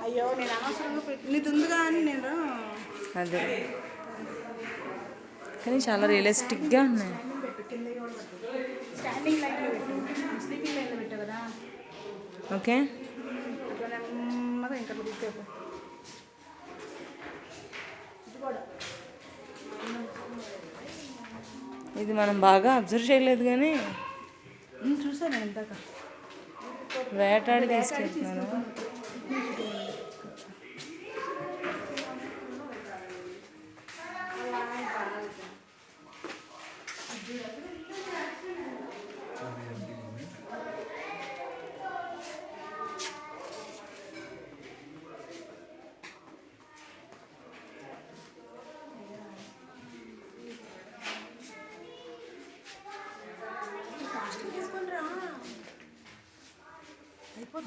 అయ్యో నేను అనవసరంగా నీది ఉందిగా అని నేను అదే కానీ చాలా రియలిస్టిక్గా ఉన్నాయి. స్టాండింగ్ లైన్లో పెట్టు, స్లీపింగ్ లైన్లో పెట్టావు కదా. ఓకే అట్లా నెమ్మదిగా ఇంకా కూర్చోపు. ఇది మనం బాగా అబ్జర్వ్ చేయలేదు కానీ చూసాను నేను ఇందాక. వేటాడి తీసుకెళ్తున్నాను.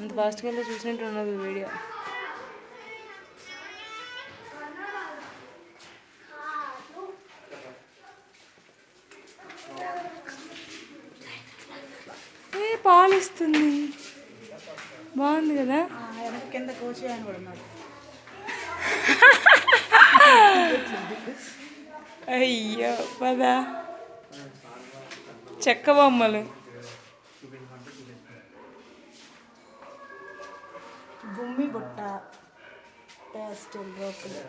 అంత ఫాస్ట్గా వెళ్ళి చూసినట్టు ఉన్నది వీడియో. పాలు ఇస్తుంది, బాగుంది కదా. కింద కోచి అని కూడా ఉన్నాడు. అయ్యో పదా చెక్క బొమ్మలు. గుమ్మి బుట్ట, పేస్టల్ రోపులు.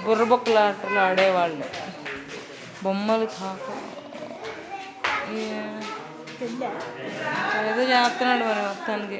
బుర్రబొక్కల ఆటలు ఆడేవాళ్ళు, బొమ్మలు తాక ఏదో చేస్తున్నాడు మరి మొత్తానికి.